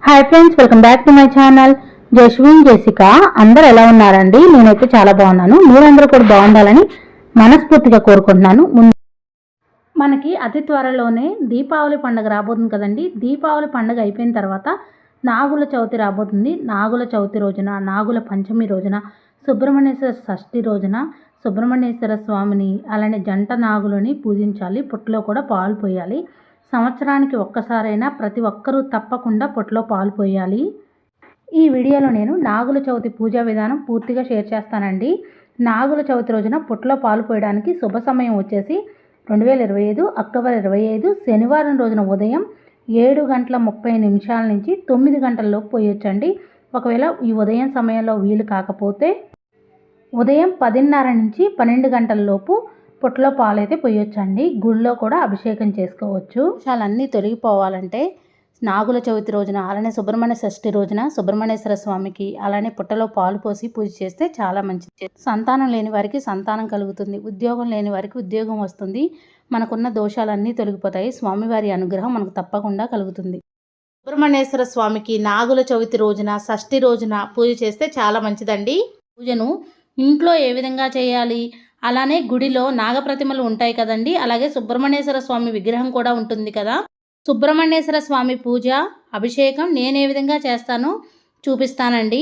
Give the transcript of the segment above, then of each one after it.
Hi friends, welcome back to my channel. Jaswin జెసిక అందరూ ఎలా ఉన్నారండి? నేనైతే చాలా బాగున్నాను. మీరందరూ కూడా బాగుండాలని మనస్ఫూర్తిగా కోరుకుంటున్నాను. మనకి అతి త్వరలోనే దీపావళి పండుగ రాబోతుంది కదండి. దీపావళి పండుగ అయిపోయిన తర్వాత నాగుల చవితి రాబోతుంది. నాగుల చవితి రోజున, నాగుల పంచమి రోజున, సుబ్రహ్మణ్యేశ్వర షష్ఠి రోజున సుబ్రహ్మణ్యేశ్వర స్వామిని అలానే జంట నాగులని పూజించాలి. పుట్టలో కూడా పాలు పోయాలి. సంవత్సరానికి ఒక్కసారైనా ప్రతి ఒక్కరూ తప్పకుండా పుట్టలో పాలు పోయాలి. ఈ వీడియోలో నేను నాగుల చవితి పూజా విధానం పూర్తిగా షేర్ చేస్తానండి. నాగుల చవితి రోజున పుట్టలో పాలు పోయడానికి శుభ సమయం వచ్చేసి 2025 అక్టోబర్ 25 శనివారం రోజున ఉదయం 7:30 నుంచి 9 గంటలలోపు పోయొచ్చండి. ఒకవేళ ఈ ఉదయం సమయంలో వీలు కాకపోతే ఉదయం 10:30 నుంచి 12 గంటలలోపు పుట్టలో పాలైతే పోయొచ్చండి. గుళ్ళో కూడా అభిషేకం చేసుకోవచ్చు. విషయాలన్నీ తొలగిపోవాలంటే నాగుల చవితి రోజున అలానే సుబ్రహ్మణ్య షష్ఠి రోజున సుబ్రహ్మణ్యేశ్వర స్వామికి అలానే పుట్టలో పాలు పోసి పూజ చేస్తే చాలా మంచిది. సంతానం లేని వారికి సంతానం కలుగుతుంది. ఉద్యోగం లేని వారికి ఉద్యోగం వస్తుంది. మనకున్న దోషాలన్నీ తొలగిపోతాయి. స్వామివారి అనుగ్రహం మనకు తప్పకుండా కలుగుతుంది. సుబ్రహ్మణ్యేశ్వర స్వామికి నాగుల చవితి రోజున షష్ఠి రోజున పూజ చేస్తే చాలా మంచిదండి. పూజను ఇంట్లో ఏ విధంగా చేయాలి, అలానే గుడిలో నాగప్రతిమలు ఉంటాయి కదండి, అలాగే సుబ్రహ్మణ్యేశ్వర స్వామి విగ్రహం కూడా ఉంటుంది కదా. సుబ్రహ్మణ్యేశ్వర స్వామి పూజ అభిషేకం నేనే విధంగా చేస్తానో చూపిస్తానండి.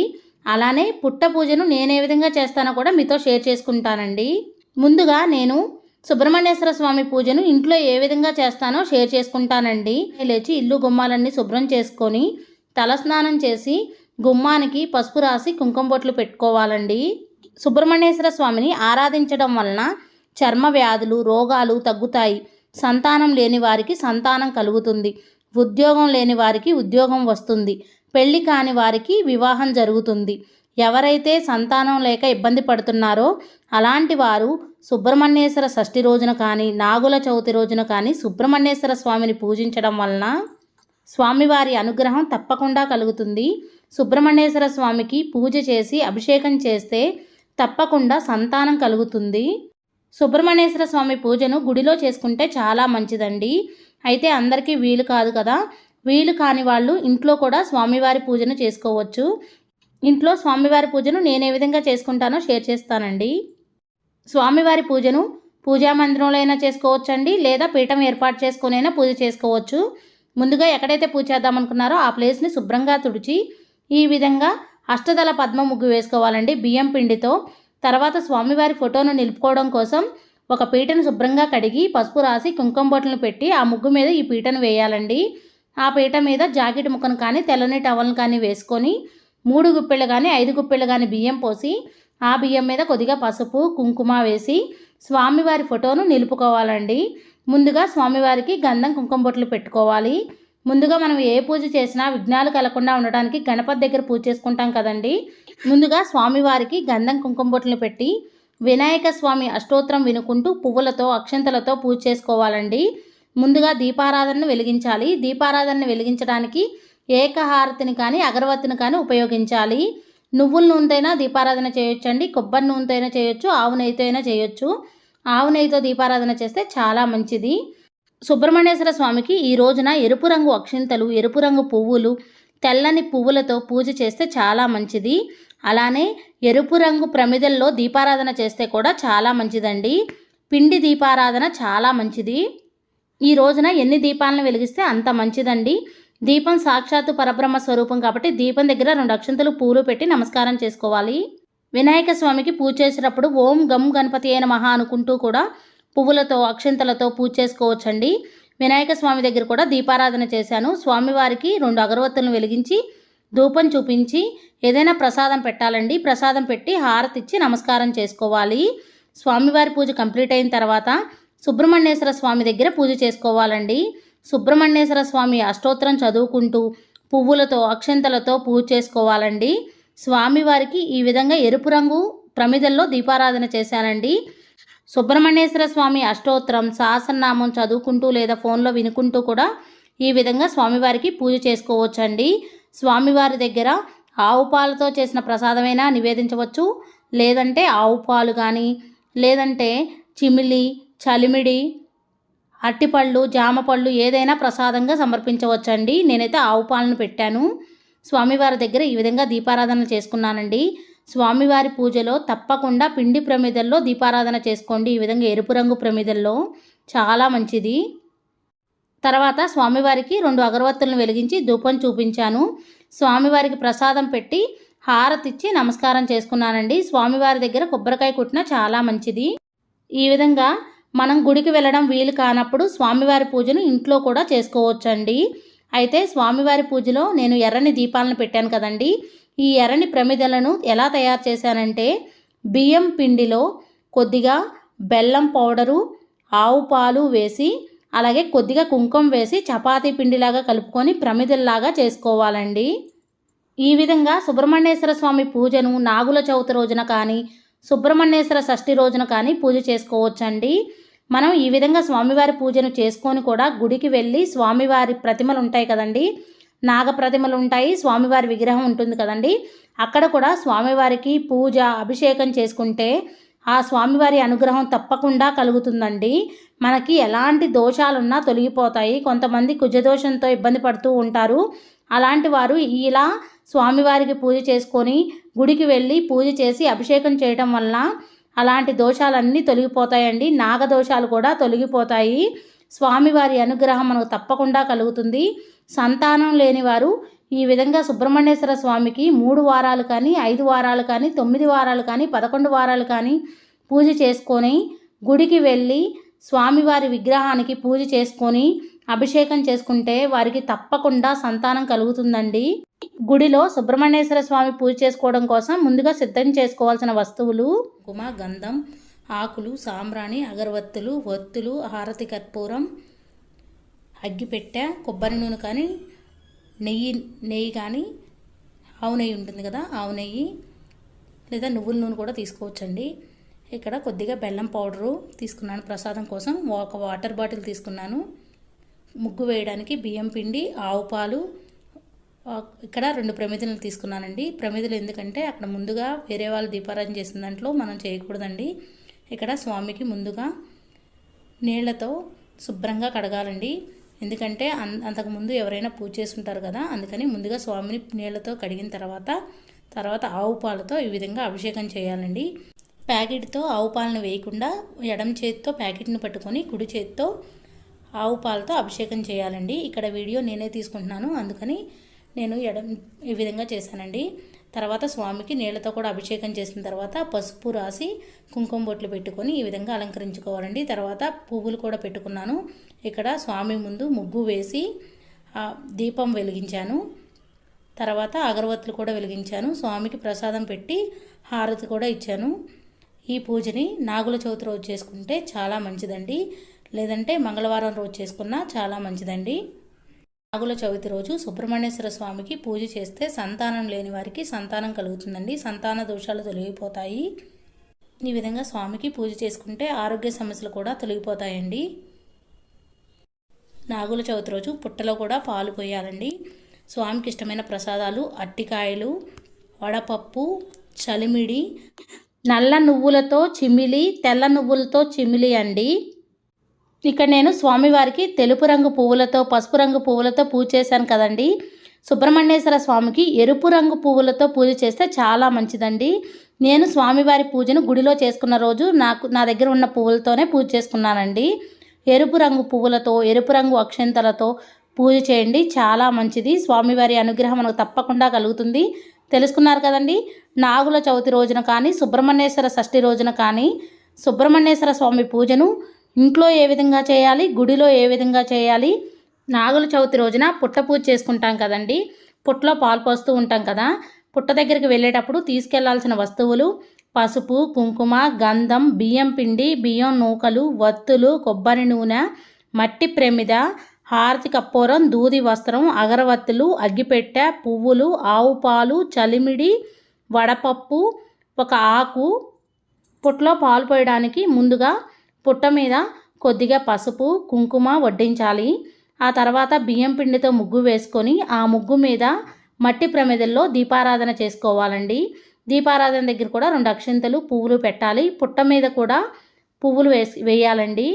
అలానే పుట్ట పూజను నేనే విధంగా చేస్తానో కూడా మీతో షేర్ చేసుకుంటానండి. ముందుగా నేను సుబ్రహ్మణ్యేశ్వర స్వామి పూజను ఇంట్లో ఏ విధంగా చేస్తానో షేర్ చేసుకుంటానండి. లేచి ఇల్లు గుమ్మాలన్నీ శుభ్రం చేసుకొని తలస్నానం చేసి గుమ్మానికి పసుపు రాసి కుంకుమ బొట్లు పెట్టుకోవాలండి. సుబ్రహ్మణ్యేశ్వర స్వామిని ఆరాధించడం వలన చర్మ వ్యాధులు, రోగాలు తగ్గుతాయి. సంతానం లేని వారికి సంతానం కలుగుతుంది. ఉద్యోగం లేని వారికి ఉద్యోగం వస్తుంది. పెళ్లి కాని వారికి వివాహం జరుగుతుంది. ఎవరైతే సంతానం లేక ఇబ్బంది పడుతున్నారో అలాంటి వారు సుబ్రహ్మణ్యేశ్వర షష్ఠి రోజున కానీ నాగుల చవితి రోజున కానీ సుబ్రహ్మణ్యేశ్వర స్వామిని పూజించడం వలన స్వామివారి అనుగ్రహం తప్పకుండా కలుగుతుంది. సుబ్రహ్మణ్యేశ్వర స్వామికి పూజ చేసి అభిషేకం చేస్తే తప్పకుండా సంతానం కలుగుతుంది. సుబ్రహ్మణ్యేశ్వర స్వామి పూజను గుడిలో చేసుకుంటే చాలా మంచిదండి. అయితే అందరికీ వీలు కాదు కదా. వీలు కాని వాళ్ళు ఇంట్లో కూడా స్వామివారి పూజను చేసుకోవచ్చు. ఇంట్లో స్వామివారి పూజను నేను ఏ విధంగా చేసుకుంటానో షేర్ చేస్తానండి. స్వామివారి పూజను పూజా మందిరంలో అయినా చేసుకోవచ్చండి, లేదా పీఠం ఏర్పాటు చేసుకునైనా పూజ చేసుకోవచ్చు. ముందుగా ఎక్కడైతే పూజ చేద్దామనుకున్నారో ఆ ప్లేస్ని శుభ్రంగా తుడిచి ఈ విధంగా అష్టదళ పద్మ ముగ్గు వేసుకోవాలండి బియ్యం పిండితో. తర్వాత స్వామివారి ఫోటోను నిలుపుకోవడం కోసం ఒక పీటను శుభ్రంగా కడిగి పసుపు రాసి కుంకుమ బొట్లను పెట్టి ఆ ముగ్గు మీద ఈ పీటను వేయాలండి. ఆ పీట మీద జాకెట్ ముక్కను కానీ తెల్లని టవల్ని కానీ వేసుకొని 3 గుప్పెళ్ళు కానీ 5 గుప్పెళ్ళు కానీ బియ్యం పోసి ఆ బియ్యం మీద కొద్దిగా పసుపు కుంకుమ వేసి స్వామివారి ఫోటోను నిలుపుకోవాలండి. ముందుగా స్వామివారికి గంధం కుంకుమ బొట్లు పెట్టుకోవాలి. ముందుగా మనం ఏ పూజ చేసినా విఘ్నాలు కలగకుండా ఉండడానికి గణపతి దగ్గర పూజ చేసుకుంటాం కదండి. ముందుగా స్వామివారికి గంధం కుంకుమ బొట్లు పెట్టి వినాయక స్వామి అష్టోత్తరం వినుకుంటూ పువ్వులతో అక్షంతలతో పూజ చేసుకోవాలండి. ముందుగా దీపారాధనను వెలిగించాలి. దీపారాధనను వెలిగించడానికి ఏకహారతిని కానీ అగరవత్తిని కానీ ఉపయోగించాలి. నువ్వుల నూనెతోనైనా దీపారాధన చేయొచ్చండి, కొబ్బరి నూనెతో అయినా చేయొచ్చు, ఆవు నెయ్యితో అయినా చేయొచ్చు. ఆవు నెయ్యితో దీపారాధన చేస్తే చాలా మంచిది. సుబ్రహ్మణ్యేశ్వర స్వామికి ఈ రోజున ఎరుపు రంగు అక్షింతలు, ఎరుపు రంగు పువ్వులు, తెల్లని పువ్వులతో పూజ చేస్తే చాలా మంచిది. అలానే ఎరుపు రంగు ప్రమిదల్లో దీపారాధన చేస్తే కూడా చాలా మంచిదండి. పిండి దీపారాధన చాలా మంచిది. ఈ రోజున ఎన్ని దీపాలను వెలిగిస్తే అంత మంచిదండి. దీపం సాక్షాత్తు పరబ్రహ్మ స్వరూపం కాబట్టి దీపం దగ్గర 2 అక్షంతలు పూలు పెట్టి నమస్కారం చేసుకోవాలి. వినాయక స్వామికి పూజ చేసేటప్పుడు ఓం గం గణపతి అయిన మహా అనుకుంటూ కూడా పువ్వులతో అక్షంతలతో పూజ చేసుకోవచ్చండి. వినాయక స్వామి దగ్గర కూడా దీపారాధన చేశాను. స్వామివారికి 2 అగరవత్తులను వెలిగించి ధూపం చూపించి ఏదైనా ప్రసాదం పెట్టాలండి. ప్రసాదం పెట్టి హారతి ఇచ్చి నమస్కారం చేసుకోవాలి. స్వామివారి పూజ కంప్లీట్ అయిన తర్వాత సుబ్రహ్మణ్యేశ్వర స్వామి దగ్గర పూజ చేసుకోవాలండి. సుబ్రహ్మణ్యేశ్వర స్వామి అష్టోత్తరం చదువుకుంటూ పువ్వులతో అక్షంతలతో పూజ చేసుకోవాలండి. స్వామివారికి ఈ విధంగా ఎరుపు రంగు ప్రమిదల్లో దీపారాధన చేశానండి. సుబ్రహ్మణ్యేశ్వర స్వామి అష్టోత్తరం సహస్రనామం చదువుకుంటూ లేదా ఫోన్లో వినుకుంటూ కూడా ఈ విధంగా స్వామివారికి పూజ చేసుకోవచ్చండి. స్వామివారి దగ్గర ఆవు పాలతో చేసిన ప్రసాదమైనా నివేదించవచ్చు, లేదంటే ఆవు పాలు కానీ లేదంటే చిమిలి, చలిమిడి, అట్టిపళ్ళు, జామ పళ్ళు ఏదైనా ప్రసాదంగా సమర్పించవచ్చండి. నేనైతే ఆవు పాలను పెట్టాను. స్వామివారి దగ్గర ఈ విధంగా దీపారాధన చేసుకున్నానండి. స్వామివారి పూజలో తప్పకుండా పిండి ప్రమిదల్లో దీపారాధన చేసుకోండి. ఈ విధంగా ఎరుపు రంగు ప్రమిదల్లో చాలా మంచిది. తర్వాత స్వామివారికి 2 అగరవత్తులను వెలిగించి ధూపం చూపించాను. స్వామివారికి ప్రసాదం పెట్టి హారతిచ్చి నమస్కారం చేసుకున్నానండి. స్వామివారి దగ్గర కొబ్బరికాయ కొట్టినా చాలా మంచిది. ఈ విధంగా మనం గుడికి వెళ్ళడం వీలు కానప్పుడు స్వామివారి పూజను ఇంట్లో కూడా చేసుకోవచ్చండి. అయితే స్వామివారి పూజలో నేను ఎర్రని దీపాలను పెట్టాను కదండి. ఈ ఎర్రని ప్రమిదలను ఎలా తయారు చేశానంటే బియ్యం పిండిలో కొద్దిగా బెల్లం పౌడరు, ఆవు పాలు వేసి అలాగే కొద్దిగా కుంకుమ వేసి చపాతీ పిండిలాగా కలుపుకొని ప్రమిదల్లాగా చేసుకోవాలండి. ఈ విధంగా సుబ్రహ్మణ్యేశ్వర స్వామి పూజను నాగుల చవితి రోజున కానీ సుబ్రహ్మణ్యేశ్వర షష్ఠి రోజున కానీ పూజ చేసుకోవచ్చండి. మనం ఈ విధంగా స్వామివారి పూజను చేసుకొని కూడా గుడికి వెళ్ళి స్వామివారి ప్రతిమలు ఉంటాయి కదండి, నాగ ప్రతిమలు ఉంటాయి, స్వామివారి విగ్రహం ఉంటుంది కదండి, అక్కడ కూడా స్వామివారికి పూజ అభిషేకం చేసుకుంటే ఆ స్వామివారి అనుగ్రహం తప్పకుండా కలుగుతుందండి. మనకి ఎలాంటి దోషాలున్నా తొలగిపోతాయి. కొంతమంది కుజదోషంతో ఇబ్బంది పడుతూ ఉంటారు. అలాంటి వారు ఇలా స్వామివారికి పూజ చేసుకొని గుడికి వెళ్ళి పూజ చేసి అభిషేకం చేయటం వల్ల అలాంటి దోషాలన్నీ తొలగిపోతాయండి. నాగదోషాలు కూడా తొలగిపోతాయి. స్వామివారి అనుగ్రహం మనకు తప్పకుండా కలుగుతుంది. సంతానం లేని వారు ఈ విధంగా సుబ్రహ్మణ్యేశ్వర స్వామికి 3 వారాలు కానీ 5 వారాలు కానీ 9 వారాలు కానీ 11 వారాలు కానీ పూజ చేసుకొని గుడికి వెళ్ళి స్వామివారి విగ్రహానికి పూజ చేసుకొని అభిషేకం చేసుకుంటే వారికి తప్పకుండా సంతానం కలుగుతుందండి. గుడిలో సుబ్రహ్మణ్యేశ్వర స్వామి పూజ చేసుకోవడం కోసం ముందుగా సిద్ధం చేసుకోవాల్సిన వస్తువులు కుంకుమ, గంధం, ఆకులు, సాంబ్రాణి, అగరవత్తులు, ఒత్తులు, హారతి కర్పూరం, అగ్గిపెట్టె, కొబ్బరి నూనె కానీ నెయ్యి కానీ ఆవు నెయ్యి ఉంటుంది కదా, ఆవు నెయ్యి లేదా నువ్వుల నూనె కూడా తీసుకోవచ్చండి. ఇక్కడ కొద్దిగా బెల్లం పౌడరు తీసుకున్నాను ప్రసాదం కోసం. ఒక వాటర్ బాటిల్ తీసుకున్నాను. ముగ్గు వేయడానికి బియ్యం పిండి, ఆవు పాలు, ఇక్కడ 2 ప్రమిదలు తీసుకున్నానండి. ప్రమిదలు ఎందుకంటే అక్కడ ముందుగా వేరే వాళ్ళు దీపారాధన చేసిన దాంట్లో మనం చేయకూడదండి. ఇక్కడ స్వామికి ముందుగా నీళ్లతో శుభ్రంగా కడగాలండి. ఎందుకంటే అంతకుముందు ఎవరైనా పూజ చేసుకుంటారు కదా, అందుకని ముందుగా స్వామిని నీళ్లతో కడిగిన తర్వాత ఆవు పాలతో ఈ విధంగా అభిషేకం చేయాలండి. ప్యాకెట్తో ఆవు పాలను వేయకుండా ఎడమ చేతితో ప్యాకెట్ని పట్టుకొని కుడి చేతితో ఆవు పాలతో అభిషేకం చేయాలండి. ఇక్కడ వీడియో నేనే తీసుకుంటున్నాను, అందుకని నేను ఈ విధంగా చేశానండి. తర్వాత స్వామికి నీళ్లతో కూడా అభిషేకం చేసిన తర్వాత పసుపు రాసి కుంకుమ బొట్లు పెట్టుకొని ఈ విధంగా అలంకరించుకోవాలండి. తర్వాత పువ్వులు కూడా పెట్టుకున్నాను. ఇక్కడ స్వామి ముందు ముగ్గు వేసి దీపం వెలిగించాను. తర్వాత అగరవత్తులు కూడా వెలిగించాను. స్వామికి ప్రసాదం పెట్టి హారతి కూడా ఇచ్చాను. ఈ పూజని నాగుల చవితి రోజు చేసుకుంటే చాలా మంచిదండి, లేదంటే మంగళవారం రోజు చేసుకున్నా చాలా మంచిదండి. నాగుల చవితి రోజు సుబ్రహ్మణ్యేశ్వర స్వామికి పూజ చేస్తే సంతానం లేని వారికి సంతానం కలుగుతుందండి. సంతాన దోషాలు తొలగిపోతాయి. ఈ విధంగా స్వామికి పూజ చేసుకుంటే ఆరోగ్య సమస్యలు కూడా తొలగిపోతాయండి. నాగుల చవితి రోజు పుట్టలో కూడా పాలు పోయాలండి. స్వామికి ఇష్టమైన ప్రసాదాలు అట్టికాయలు, వడపప్పు, చలిమిడి, నల్ల నువ్వులతో చిమిలి, తెల్ల నువ్వులతో చిమిలి అండి. ఇక్కడ నేను స్వామివారికి తెలుపు రంగు పువ్వులతో పసుపు రంగు పువ్వులతో పూజ చేశాను కదండి. సుబ్రహ్మణ్యేశ్వర స్వామికి ఎరుపు రంగు పువ్వులతో పూజ చేస్తే చాలా మంచిదండి. నేను స్వామివారి పూజను గుడిలో చేసుకున్న రోజు నా దగ్గర ఉన్న పువ్వులతోనే పూజ చేసుకున్నానండి. ఎరుపు రంగు పువ్వులతో ఎరుపు రంగు అక్షంతలతో పూజ చేయండి, చాలా మంచిది. స్వామివారి అనుగ్రహం మనకు తప్పకుండా కలుగుతుంది. తెలుసుకున్నారు కదండి. నాగుల చవితి రోజున కానీ సుబ్రహ్మణ్యేశ్వర షష్ఠి రోజున కానీ సుబ్రహ్మణ్యేశ్వర స్వామి పూజను ఇంట్లో ఏ విధంగా చేయాలి, గుడిలో ఏ విధంగా చేయాలి. నాగుల చవితి రోజున పుట్ట పూజ చేసుకుంటాం కదండి. పుట్టలో పాలు పోస్తూ ఉంటాం కదా. పుట్ట దగ్గరికి వెళ్ళేటప్పుడు తీసుకెళ్లాల్సిన వస్తువులు పసుపు, కుంకుమ, గంధం, బియ్యం పిండి, బియ్యం నూకలు, వత్తులు, కొబ్బరి నూనె, మట్టి ప్రమిద, హారతి కర్పూరం, దూది వస్త్రం, అగరవత్తులు, అగ్గిపెట్టె, పువ్వులు, ఆవు పాలు, చలిమిడి, వడపప్పు, ఒక ఆకు. పుట్టలో పాలు పోయడానికి ముందుగా పుట్ట మీద కొద్దిగా పసుపు, కుంకుమ వడ్డించాలి. ఆ తర్వాత బియ్యం పిండితో ముగ్గు వేసుకొని ఆ ముగ్గు మీద మట్టి ప్రమిదల్లో దీపారాధన చేసుకోవాలండి. దీపారాధన దగ్గర కూడా 2 అక్షింతలు పువ్వులు పెట్టాలి. పుట్ట మీద కూడా పువ్వులు వేయాలండి.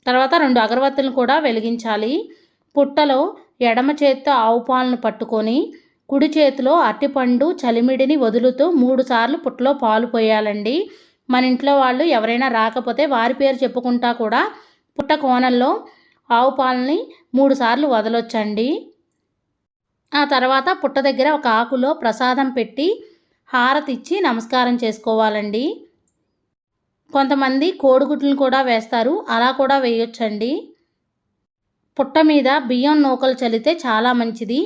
తర్వాత 2 అగరవత్తులను కూడా వెలిగించాలి. పుట్టలో ఎడమ చేత్తో ఆవు పాలను పట్టుకొని కుడి చేతిలో అరటిపండు చలిమిడిని వదులుతూ 3 సార్లు పుట్టలో పాలు పోయాలండి. మన ఇంట్లో వాళ్ళు ఎవరైనా రాకపోతే వారి పేరు చెప్పుకుంటా కూడా పుట్ట కోణంలో ఆవు పాలని 3 సార్లు వదలొచ్చండి. ఆ తర్వాత పుట్ట దగ్గర ఒక ఆకులో ప్రసాదం పెట్టి హారతి ఇచ్చి నమస్కారం చేసుకోవాలండి. కొంతమంది కోడిగుడ్లను కూడా వేస్తారు, అలా కూడా వేయొచ్చండి. పుట్ట మీద బియ్యం నూకలు చల్లితే చాలా మంచిది.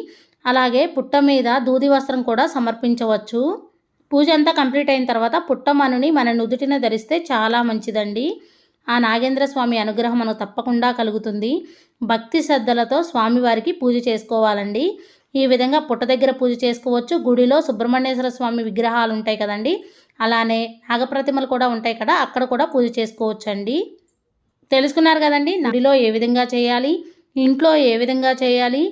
అలాగే పుట్ట మీద దూది వస్త్రం కూడా సమర్పించవచ్చు. పూజ అంతా కంప్లీట్ అయిన తర్వాత పుట్టమనుని మన నుదుటిన ధరిస్తే చాలా మంచిదండి. ఆ నాగేంద్ర స్వామి అనుగ్రహం మనకు తప్పకుండా కలుగుతుంది. భక్తి శ్రద్ధలతో స్వామివారికి పూజ చేసుకోవాలండి. ఈ విధంగా పుట్ట దగ్గర పూజ చేసుకోవచ్చు. గుడిలో సుబ్రహ్మణ్యేశ్వర స్వామి విగ్రహాలు ఉంటాయి కదండి, అలానే నాగప్రతిమలు కూడా ఉంటాయి కదా, అక్కడ కూడా పూజ చేసుకోవచ్చండి. తెలుసుకున్నారు కదండి, గుడిలో ఏ విధంగా చేయాలి, ఇంట్లో ఏ విధంగా చేయాలి,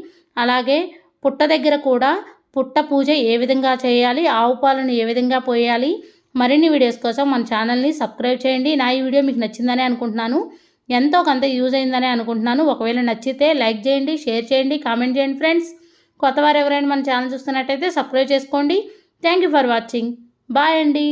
అలాగే పుట్ట దగ్గర కూడా పుట్ట పూజ ఏ విధంగా చేయాలి, ఆవు పాలను ఏ విధంగా పోయాలి. మరిన్ని వీడియోస్ కోసం మన ఛానల్ని సబ్స్క్రైబ్ చేయండి. నా ఈ వీడియో మీకు నచ్చిందని అనుకుంటున్నాను, ఎంతో కొంత యూజ్ అయిందని అనుకుంటున్నాను. ఒకవేళ నచ్చితే లైక్ చేయండి, షేర్ చేయండి, కామెంట్ చేయండి ఫ్రెండ్స్. కొత్తవారు ఎవరైనా మన ఛానల్ చూస్తున్నట్టయితే సబ్స్క్రైబ్ చేసుకోండి. Thank you for watching. Bye అండి.